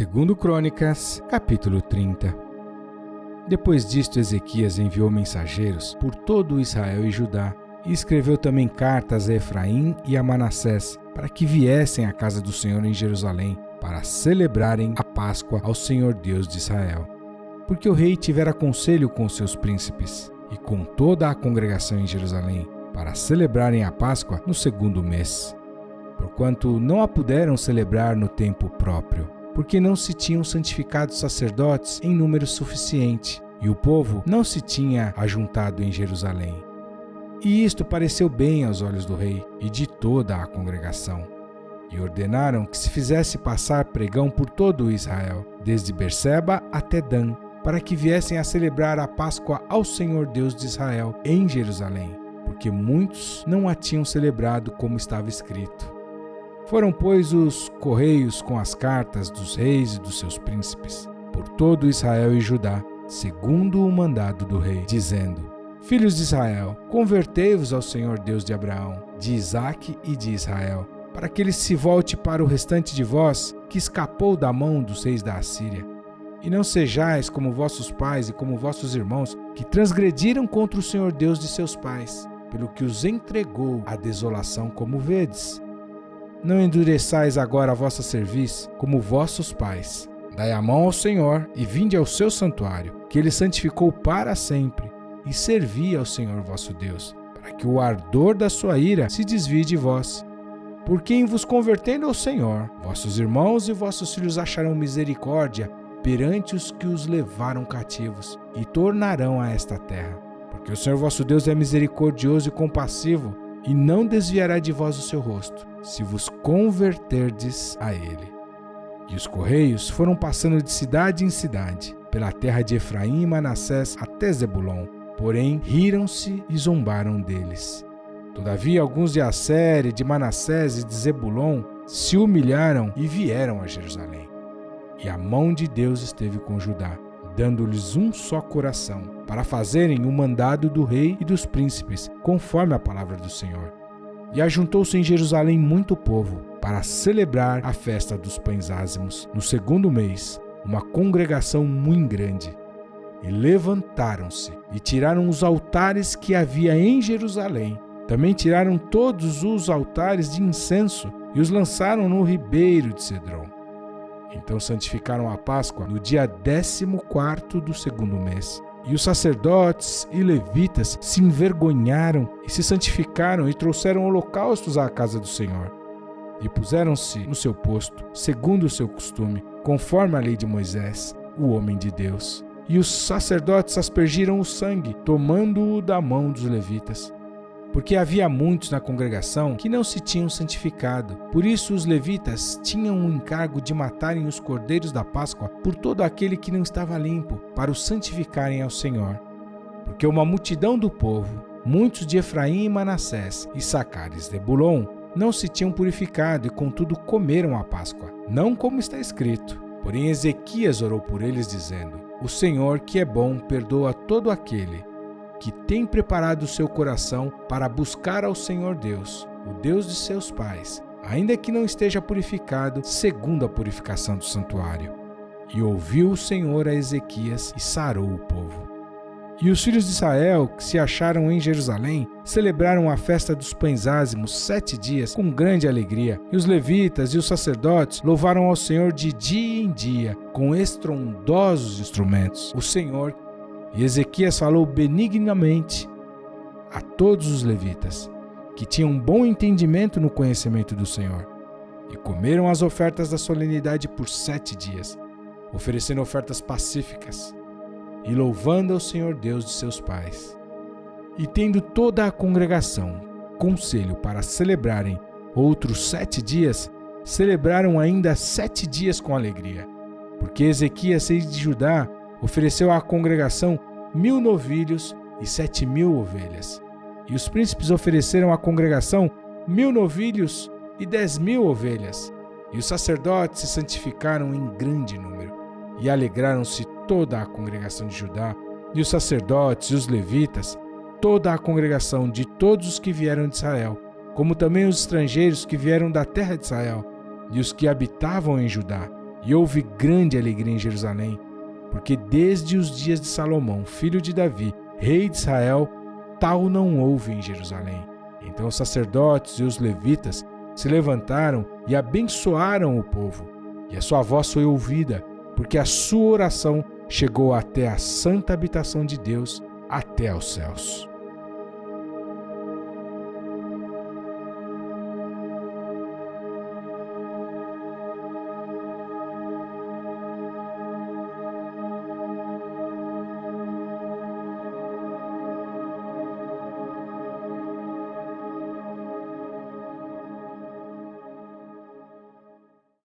Segundo Crônicas, capítulo 30. Depois disto, Ezequias enviou mensageiros por todo Israel e Judá, e escreveu também cartas a Efraim e a Manassés, para que viessem à casa do Senhor em Jerusalém, para celebrarem a Páscoa ao Senhor Deus de Israel. Porque o rei tivera conselho com seus príncipes, e com toda a congregação em Jerusalém, para celebrarem a Páscoa no segundo mês. Porquanto não a puderam celebrar no tempo próprio, porque não se tinham santificado sacerdotes em número suficiente, e o povo não se tinha ajuntado em Jerusalém. E isto pareceu bem aos olhos do rei e de toda a congregação. E ordenaram que se fizesse passar pregão por todo Israel, desde Berseba até Dan, para que viessem a celebrar a Páscoa ao Senhor Deus de Israel em Jerusalém, porque muitos não a tinham celebrado como estava escrito. Foram, pois, os correios com as cartas dos reis e dos seus príncipes, por todo Israel e Judá, segundo o mandado do rei, dizendo: Filhos de Israel, convertei-vos ao Senhor Deus de Abraão, de Isaque e de Israel, para que ele se volte para o restante de vós, que escapou da mão dos reis da Assíria. E não sejais como vossos pais e como vossos irmãos, que transgrediram contra o Senhor Deus de seus pais, pelo que os entregou à desolação como vedes. Não endureçais agora a vossa cerviz, como vossos pais. Dai a mão ao Senhor e vinde ao seu santuário, que ele santificou para sempre, e servi ao Senhor vosso Deus, para que o ardor da sua ira se desvie de vós. Por quem vos convertendo ao Senhor, vossos irmãos e vossos filhos acharão misericórdia perante os que os levaram cativos, e tornarão a esta terra. Porque o Senhor vosso Deus é misericordioso e compassivo, e não desviará de vós o seu rosto, se vos converterdes a ele. E os correios foram passando de cidade em cidade, pela terra de Efraim e Manassés até Zebulon, porém riram-se e zombaram deles. Todavia alguns de Asser, de Manassés e de Zebulon se humilharam e vieram a Jerusalém. E a mão de Deus esteve com Judá, dando-lhes um só coração, para fazerem o mandado do rei e dos príncipes, conforme a palavra do Senhor. E ajuntou-se em Jerusalém muito povo, para celebrar a festa dos pães ázimos, no segundo mês, uma congregação muito grande. E levantaram-se, e tiraram os altares que havia em Jerusalém. Também tiraram todos os altares de incenso, e os lançaram no ribeiro de Cedron. Então santificaram a Páscoa no dia 14º do segundo mês. E os sacerdotes e levitas se envergonharam e se santificaram e trouxeram holocaustos à casa do Senhor. E puseram-se no seu posto, segundo o seu costume, conforme a lei de Moisés, o homem de Deus. E os sacerdotes aspergiram o sangue, tomando-o da mão dos levitas. Porque havia muitos na congregação que não se tinham santificado. Por isso os levitas tinham o encargo de matarem os cordeiros da Páscoa por todo aquele que não estava limpo, para o santificarem ao Senhor. Porque uma multidão do povo, muitos de Efraim e Manassés, e Issacar e Zebulon, não se tinham purificado e contudo comeram a Páscoa, não como está escrito. Porém Ezequias orou por eles dizendo: O Senhor, que é bom, perdoa todo aquele que tem preparado o seu coração para buscar ao Senhor Deus, o Deus de seus pais, ainda que não esteja purificado segundo a purificação do santuário. E ouviu o Senhor a Ezequias e sarou o povo. E os filhos de Israel, que se acharam em Jerusalém, celebraram a festa dos pães ázimos 7 dias com grande alegria. E os levitas e os sacerdotes louvaram ao Senhor de dia em dia, com estrondosos instrumentos. O Senhor. E Ezequias falou benignamente a todos os levitas, que tinham bom entendimento no conhecimento do Senhor. E comeram as ofertas da solenidade por 7 dias, oferecendo ofertas pacíficas, e louvando ao Senhor Deus de seus pais. E tendo toda a congregação conselho para celebrarem outros 7 dias, celebraram ainda 7 dias com alegria. Porque Ezequias, rei de Judá, ofereceu à congregação 1000 novilhos e 7.000 ovelhas. E os príncipes ofereceram à congregação 1000 novilhos e 10.000 ovelhas. E os sacerdotes se santificaram em grande número. E alegraram-se toda a congregação de Judá, e os sacerdotes e os levitas, toda a congregação de todos os que vieram de Israel, como também os estrangeiros que vieram da terra de Israel, e os que habitavam em Judá, E houve grande alegria em Jerusalém, porque desde os dias de Salomão, filho de Davi, rei de Israel, tal não houve em Jerusalém. Então os sacerdotes e os levitas se levantaram e abençoaram o povo. E a sua voz foi ouvida, porque a sua oração chegou até a santa habitação de Deus, até aos céus.